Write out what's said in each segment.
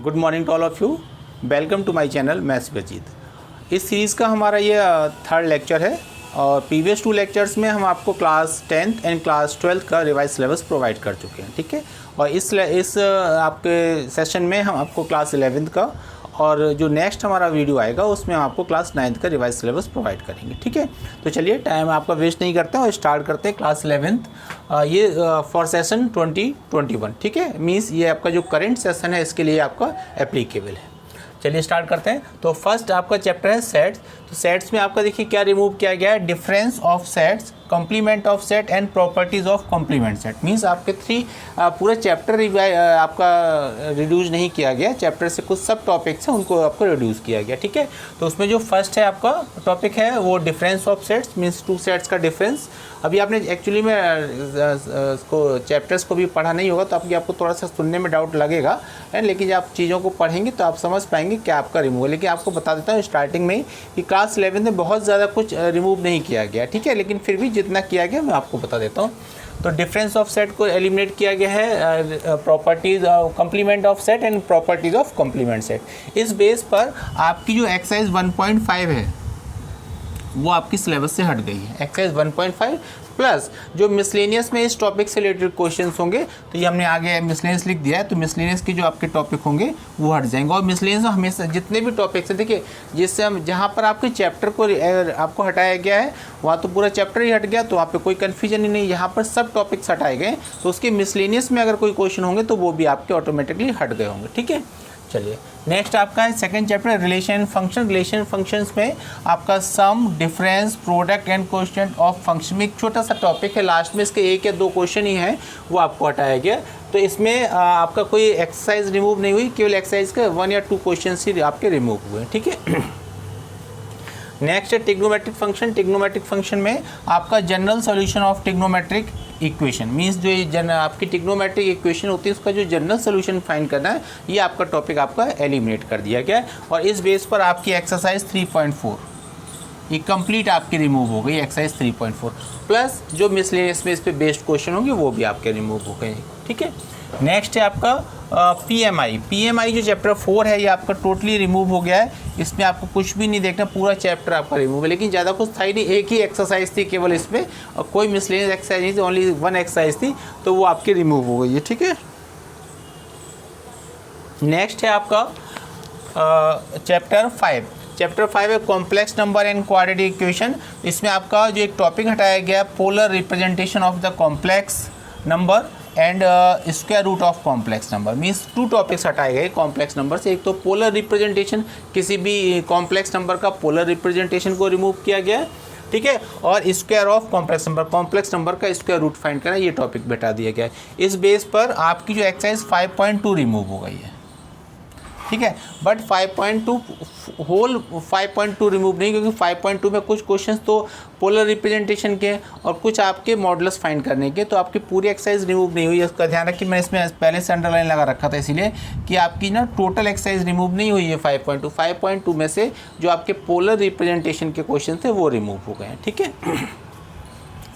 Good morning to all of you. Welcome to my channel maths with Ajit. इस series का हमारा ये third lecture है और प्रीवियस 2 लेक्चर्स में हम आपको class 10th and class 12th का रिवाइज सिलेबस प्रोवाइड कर चुके हैं, ठीक है। और इस आपके सेशन में हम आपको क्लास 11th का और जो नेक्स्ट हमारा वीडियो आएगा उसमें हम आपको क्लास 9th का रिवाइज सिलेबस प्रोवाइड करेंगे, ठीक है। तो चलिए टाइम आपका वेस्ट नहीं करते हैं और स्टार्ट करते हैं क्लास 11th ये फॉर सेशन 2021, ठीक है। मीन्स ये आपका जो करंट सेशन है इसके लिए आपका एप्लीकेबल है। चलिए स्टार्ट करते हैं। तो फर्स्ट आपका चैप्टर है सेट्स। तो सेट्स में आपका देखिए क्या रिमूव किया गया है, difference of sets, complement of set and properties of complement set. Means आपके पूरा चैप्टर आपका रिड्यूस नहीं किया गया, चैप्टर से कुछ सब टॉपिक्स हैं उनको आपको रिड्यूस किया गया, ठीक है। तो उसमें जो फर्स्ट है आपका टॉपिक है वो difference of sets, means 2 sets का डिफरेंस। अभी आपने एक्चुअली में इसको चैप्टर्स को भी पढ़ा नहीं होगा तो आपको थोड़ा सा सुनने में डाउट लगेगा, लेकिन जब आप चीज़ों को पढ़ेंगे तो आप समझ पाएंगे क्या आपका रिमूव है। लेकिन आपको बता देता हूँ स्टार्टिंग में ही कि क्लास 11 में बहुत ज़्यादा कुछ रिमूव नहीं किया गया, ठीक है। लेकिन फिर भी जितना किया गया मैं आपको बता देता हूँ। तो डिफरेंस ऑफ सेट को एलिमिनेट किया गया है, properties complement of set and properties of complement set. इस बेस पर आपकी जो एक्सरसाइज 1.5 है वो आपकी सिलेबस से हट गई है। एक्सरसाइज 1.5 प्लस जो मिसलेनियस में इस टॉपिक से रिलेटेड क्वेश्चंस होंगे, तो ये हमने आगे मिसलेनियस लिख दिया है। तो मिसलेनियस के जो आपके टॉपिक होंगे वो हट जाएंगे। और मिसलेनियस हमेशा जितने भी टॉपिक्स हैं, देखिए जिससे हम जहाँ पर आपके चैप्टर को आपको हटाया गया है वहाँ तो पूरा चैप्टर ही हट गया, तो वहाँ पे कोई कन्फ्यूजन ही नहीं। यहाँ पर सब टॉपिक्स हटाए गए तो उसके मिसलेनियस में अगर कोई क्वेश्चन होंगे तो वो भी आपके ऑटोमेटिकली हट गए होंगे, ठीक है। चलिए नेक्स्ट आपका है second chapter relation function. Relation functions में आपका sum, difference, product and coefficient of function में एक छोटा सा टॉपिक है, लास्ट में इसके 1 या 2 क्वेश्चन ही हैं वो आपको हटाया गया। तो इसमें आपका कोई एक्सरसाइज रिमूव नहीं हुई, केवल एक्सरसाइज के 1 या 2 क्वेश्चन ही आपके रिमूव हुए, ठीक है। नेक्स्ट है टिग्नोमेट्रिक फंक्शन। टिग्नोमेट्रिक फंक्शन में आपका general solution of trigonometric equation, means जो आपकी टिग्नोमेट्रिक इक्वेशन होती है उसका जो जनरल सॉल्यूशन फाइंड करना है, ये आपका टॉपिक आपका एलिमिनेट कर दिया गया है। और इस बेस पर आपकी एक्सरसाइज 3.4 ये कंप्लीट आपकी रिमूव हो गई, एक्सरसाइज 3.4 प्लस जो मिसलेनियस में इस पे बेस्ड क्वेश्चन होंगे वो भी आपके रिमूव हो गए, ठीक है। नेक्स्ट है आपका पीएमआई। पीएमआई जो चैप्टर 4 है ये आपका टोटली रिमूव हो गया है। इसमें आपको कुछ भी नहीं देखना, पूरा चैप्टर आपका रिमूव है। लेकिन ज़्यादा कुछ था ही नहीं, एक ही एक्सरसाइज थी केवल इसमें, और कोई मिसलेनियस एक्सरसाइज नहीं थी, ओनली 1 एक्सरसाइज थी, तो वो आपकी रिमूव हो गई है, ठीक है। नेक्स्ट है आपका चैप्टर 5। चैप्टर 5 है complex number and quadratic equation. इसमें आपका जो एक टॉपिक हटाया गया है, polar representation of the complex number and square root of complex number. Means 2 topics हटाए गए कॉम्प्लेक्स नंबर से। एक तो पोलर रिप्रेजेंटेशन, किसी भी कॉम्प्लेक्स नंबर का पोलर रिप्रेजेंटेशन को रिमूव किया गया है, ठीक है। और स्क्वायर ऑफ कॉम्प्लेक्स नंबर का स्क्वायर रूट फाइंड करना, ये टॉपिक बैठा दिया गया है। इस बेस पर आपकी जो एक्सरसाइज 5.2 रिमूव हो गई है, ठीक है। बट 5.2 रिमूव नहीं, क्योंकि 5.2 में कुछ क्वेश्चंस तो पोलर रिप्रेजेंटेशन के और कुछ आपके मॉडल्स फाइंड करने के, तो आपकी पूरी एक्सरसाइज रिमूव नहीं हुई। इसका ध्यान रखिए, मैंने इसमें पहले से अंडरलाइन लगा रखा था इसीलिए कि आपकी ना टोटल एक्सरसाइज रिमूव नहीं हुई है 5.2 में से जो आपके पोलर रिप्रेजेंटेशन के क्वेश्चन थे वो रिमूव हो गए हैं, ठीक है।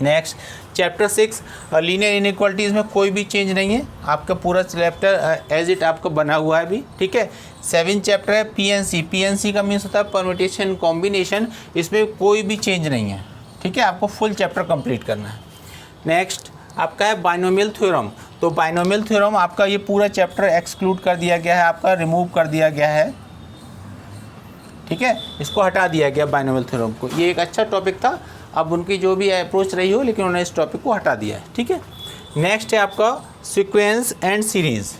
नेक्स्ट चैप्टर 6 लीनियर इनइक्वालिटीज़ में कोई भी चेंज नहीं है, आपका पूरा चैप्टर एज इट आपका बना हुआ है अभी, ठीक है। 7 चैप्टर है पीएनसी। पीएनसी का मीन्स होता है परम्यूटेशन कॉम्बिनेशन, इसमें कोई भी चेंज नहीं है, ठीक है। आपको फुल चैप्टर कंप्लीट करना है। नेक्स्ट आपका है बाइनोमियल थ्योरम। तो बाइनोमियल थ्योरम आपका ये पूरा चैप्टर एक्सक्लूड कर दिया गया है, आपका रिमूव कर दिया गया है, ठीक है। इसको हटा दिया गया बाइनोमियल थ्योरम को। ये एक अच्छा टॉपिक था, अब उनकी जो भी अप्रोच रही हो, लेकिन उन्होंने इस टॉपिक को हटा दिया है, ठीक है। नेक्स्ट है आपका sequence and series.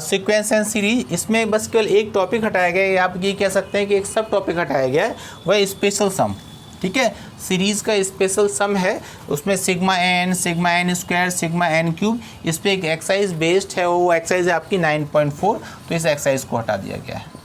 Sequence and series, इसमें बस केवल एक टॉपिक हटाया गया है, आप ये कह सकते हैं कि एक सब टॉपिक हटाया गया है, वह स्पेशल सम, ठीक है। सीरीज़ का स्पेशल सम है, उसमें sigma N square sigma N cube, इस पर एक एक्सरसाइज बेस्ड है, वो एक्सरसाइज है आपकी 9.4, तो इस एक्सरसाइज को हटा दिया गया है।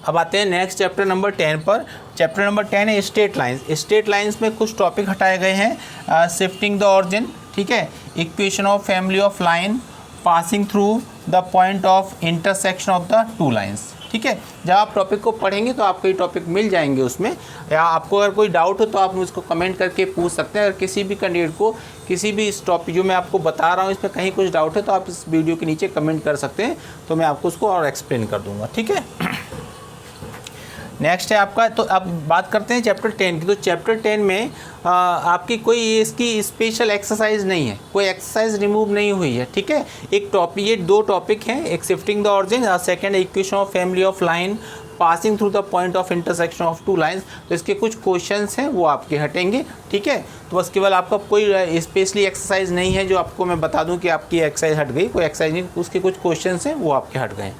अब आते हैं नेक्स्ट चैप्टर नंबर 10 पर। चैप्टर नंबर 10 है स्ट्रेट लाइंस। स्ट्रेट लाइंस में कुछ टॉपिक हटाए गए हैं, शिफ्टिंग द ऑरिजिन, ठीक है, equation of family of line, passing through the point of intersection of the 2 lines, ठीक है। जब आप टॉपिक को पढ़ेंगे तो आपको ये टॉपिक मिल जाएंगे उसमें, या आपको अगर कोई डाउट हो तो आप मुझको कमेंट करके पूछ सकते हैं। अगर किसी भी कैंडिडेट को किसी भी इस टॉपिक जो मैं आपको बता रहा हूँ इसमें कहीं कुछ डाउट है तो आप इस वीडियो के नीचे कमेंट कर सकते हैं, तो मैं आपको उसको और एक्सप्लेन कर दूँगा, ठीक है। नेक्स्ट है आपका, तो अब बात करते हैं चैप्टर 10 की। तो चैप्टर 10 में आपकी कोई इसकी स्पेशल एक्सरसाइज नहीं है, कोई एक्सरसाइज रिमूव नहीं हुई है, ठीक है। एक टॉपिक, ये 2 टॉपिक हैं, एक शिफ्टिंग द ऑरिजिन और second equation of family of line passing through the point of intersection of 2 lines. तो इसके कुछ क्वेश्चंस हैं वो आपके हटेंगे, ठीक है। तो बस केवल आपका कोई स्पेशली एक्सरसाइज नहीं है जो आपको मैं बता दूं कि आपकी एक्सरसाइज हट गई, कोई एक्सरसाइज नहीं, उसके कुछ क्वेश्चंस हैं वो आपके हट गए।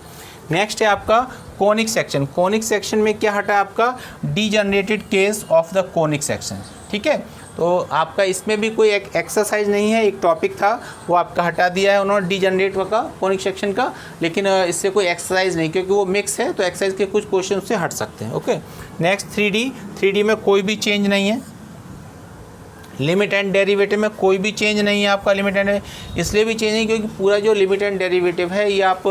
नेक्स्ट है आपका कोनिक सेक्शन। कोनिक सेक्शन में क्या हटा आपका, degenerated case of the conic section, ठीक है। तो आपका इसमें भी कोई एक एक्सरसाइज नहीं है, एक टॉपिक था वो आपका हटा दिया है उन्होंने डीजनरेट का कोनिक सेक्शन का, लेकिन इससे कोई एक्सरसाइज नहीं, क्योंकि वो मिक्स है तो एक्सरसाइज के कुछ क्वेश्चन से हट सकते हैं, ओके। नेक्स्ट 3D में कोई भी चेंज नहीं है। लिमिट एंड डेरिवेटिव में कोई भी चेंज नहीं है आपका। लिमिट एंड इसलिए भी चेंज नहीं क्योंकि पूरा जो लिमिट एंड डेरिवेटिव है ये आप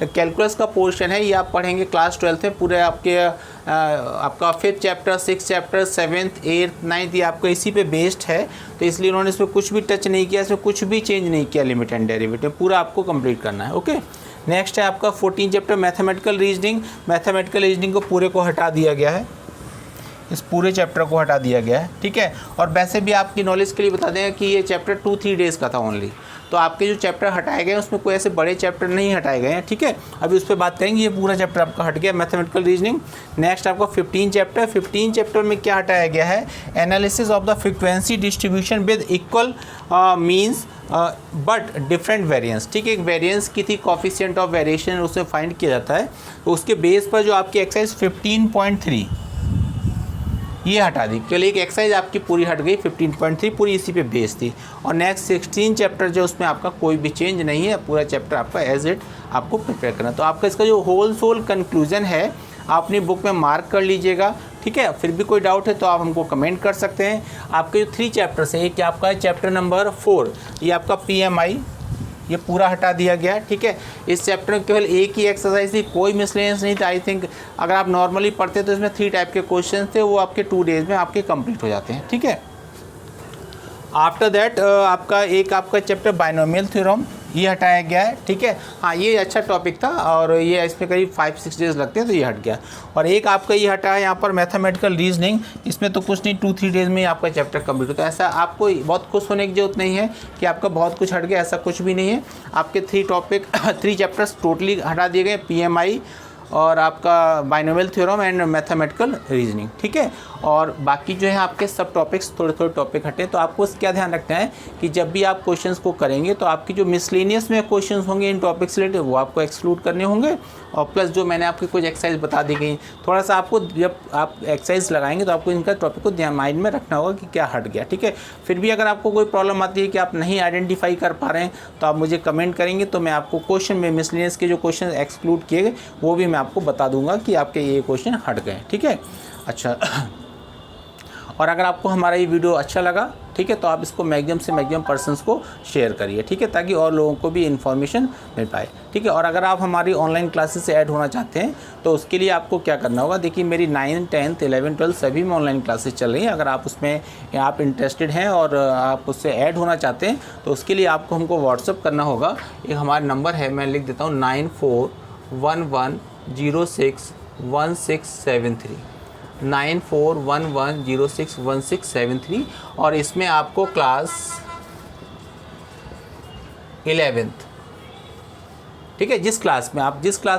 कैलकुलस का पोर्शन है, ये आप पढ़ेंगे क्लास 12th में। पूरे आपके आपका 5th chapter, 6th chapter, 7th, 8th, 9th ये आपका इसी पे बेस्ड है, तो इसलिए उन्होंने इसमें कुछ भी टच नहीं किया, इसमें कुछ भी चेंज नहीं किया। लिमिट एंड डेरिवेटिव पूरा आपको कंप्लीट करना है, ओके। नेक्स्ट है आपका 14th chapter mathematical reasoning. Mathematical reasoning को पूरे को हटा दिया गया है, इस पूरे चैप्टर को हटा दिया गया है, ठीक है। और वैसे भी आपकी नॉलेज के लिए बता दें कि ये चैप्टर 2-3 डेज़ का था ओनली, तो आपके जो चैप्टर हटाए गए हैं उसमें कोई ऐसे बड़े चैप्टर नहीं हटाए गए हैं, ठीक है। अभी उस पर बात करेंगे। ये पूरा चैप्टर आपका हट गया मैथमेटिकल रीजनिंग। नेक्स्ट आपका 15 चैप्टर। 15 चैप्टर में क्या हटाया गया है, analysis of the frequency distribution with equal means but different variance, ठीक है। एक वेरिएंस की थी, कॉफिशिएंट ऑफ वेरिएशन उसमें फाइंड किया जाता है, तो उसके बेस पर जो आपकी एक्सरसाइज 15.3 ये हटा दी। केवल एक एक्सरसाइज आपकी पूरी हट गई 15.3, पूरी इसी पे बेस थी। और नेक्स्ट 16 चैप्टर जो उसमें आपका कोई भी चेंज नहीं है, पूरा चैप्टर आपका एज इट आपको प्रिपेयर करना। तो आपका इसका जो होल सोल कंक्लूजन है आप अपनी बुक में मार्क कर लीजिएगा, ठीक है। फिर भी कोई डाउट है तो आप हमको कमेंट कर सकते हैं। आपके जो 3 चैप्टर्स है, एक आपका है चैप्टर नंबर 4, ये आपका PMI, ये पूरा हटा दिया गया, ठीक है। इस चैप्टर में केवल एक ही एक्सरसाइज थी, कोई मिसलेनियस नहीं था। आई थिंक अगर आप नॉर्मली पढ़ते तो इसमें 3 टाइप के क्वेश्चन थे, वो आपके 2 डेज़ में आपके कंप्लीट हो जाते हैं, ठीक है। आफ्टर दैट आपका एक आपका चैप्टर बाइनोमियल थ्योरम, ये हटाया गया है, ठीक है। हाँ, ये अच्छा टॉपिक था और ये इसमें करीब 5-6 डेज़ लगते हैं, तो ये हट गया। और एक आपका ये हटा है यहाँ पर मैथमेटिकल रीजनिंग, इसमें तो कुछ नहीं, 2-3 डेज़ में आपका चैप्टर कंप्लीट होता है। ऐसा आपको बहुत खुश होने की जरूरत नहीं है कि आपका बहुत कुछ हट गया, ऐसा कुछ भी नहीं है। आपके 3 चैप्टर्स टोटली हटा दिए गए, PMI और आपका binomial theorem and mathematical reasoning, ठीक है। और बाकी जो है आपके सब टॉपिक्स थोड़े थोड़े टॉपिक हटे। तो आपको क्या ध्यान रखना है कि जब भी आप क्वेश्चंस को करेंगे तो आपकी जो मिसलेनियस में क्वेश्चंस होंगे इन टॉपिक से रिलेटेड वो आपको एक्सक्लूड करने होंगे, और प्लस जो मैंने आपकी कुछ एक्सरसाइज बता दी गई, थोड़ा सा आपको जब आप एक्सरसाइज लगाएंगे तो आपको इनका टॉपिक को ध्यान माइंड में रखना होगा कि क्या हट गया, ठीक है। फिर भी अगर आपको कोई प्रॉब्लम आती है कि आप नहीं आइडेंटिफाई कर पा रहे हैं तो आप मुझे कमेंट करेंगे, तो मैं आपको क्वेश्चन में मिसलेनियस के जो क्वेश्चन एक्सक्लूड किए गए वो भी मैं आपको बता दूंगा कि आपके ये क्वेश्चन हट गए, ठीक है। अच्छा, और अगर आपको हमारा ये वीडियो अच्छा लगा, ठीक है, तो आप इसको मैक्सिमम से मैक्सिमम पर्सन्स को शेयर करिए, ठीक है, ताकि और लोगों को भी इन्फॉर्मेशन मिल पाए, ठीक है। और अगर आप हमारी ऑनलाइन क्लासेस से ऐड होना चाहते हैं तो उसके लिए आपको क्या करना होगा, देखिए मेरी 9th, 10th, 11th, 12th सभी में ऑनलाइन क्लासेस चल रही हैं। अगर आप उसमें आप इंटरेस्टेड हैं और आप उससे ऐड होना चाहते हैं तो उसके लिए आपको हमको व्हाट्सअप करना होगा। एक हमारा नंबर है, मैं लिख देता हूँ, 9411061673, 9411061673। और इसमें आपको क्लास 11th, ठीक है, जिस क्लास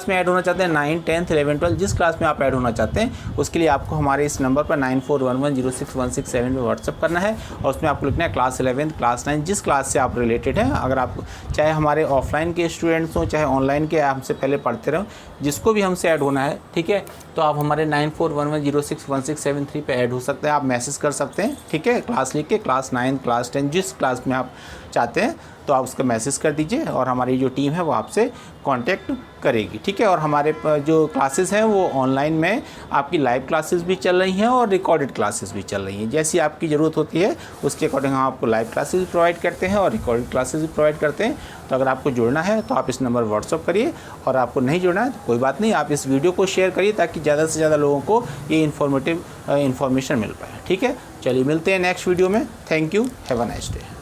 में ऐड होना चाहते हैं, 9th, 10th, 11th, 12th जिस क्लास में आप ऐड होना चाहते हैं उसके लिए आपको हमारे इस नंबर पर 9411061667 में व्हाट्सअप करना है। और उसमें आपको लिखना है क्लास 11th, क्लास 9, जिस क्लास से आप रिलेटेड हैं। अगर आप चाहे हमारे ऑफलाइन के स्टूडेंट्स हों चाहे ऑनलाइन के हमसे पहले पढ़ते रहो, जिसको भी हमसे ऐड होना है, ठीक है, तो आप हमारे 9411061673 पे ऐड हो सकते हैं। आप मैसेज कर सकते हैं, ठीक है, क्लास लिख के, क्लास 9, क्लास 10 जिस क्लास में आप चाहते हैं तो आप उसका मैसेज कर दीजिए और हमारी जो टीम है वो आपसे कांटेक्ट करेगी, ठीक है। और हमारे जो क्लासेस हैं वो ऑनलाइन में आपकी लाइव क्लासेस भी चल रही हैं और रिकॉर्डेड क्लासेस भी चल रही हैं। जैसी आपकी ज़रूरत होती है उसके अकॉर्डिंग हम आपको लाइव क्लासेस भी प्रोवाइड करते हैं और रिकॉर्डेड क्लासेस भी प्रोवाइड करते हैं। तो अगर आपको जुड़ना है तो आप इस नंबर व्हाट्सअप करिए, और आपको नहीं जुड़ना है तो कोई बात नहीं, आप इस वीडियो को शेयर करिए ताकि ज़्यादा से ज़्यादा लोगों को ये इन्फॉर्मेशन मिल पाए, ठीक है। चलिए मिलते हैं नेक्स्ट वीडियो में। Thank you, have a nice day.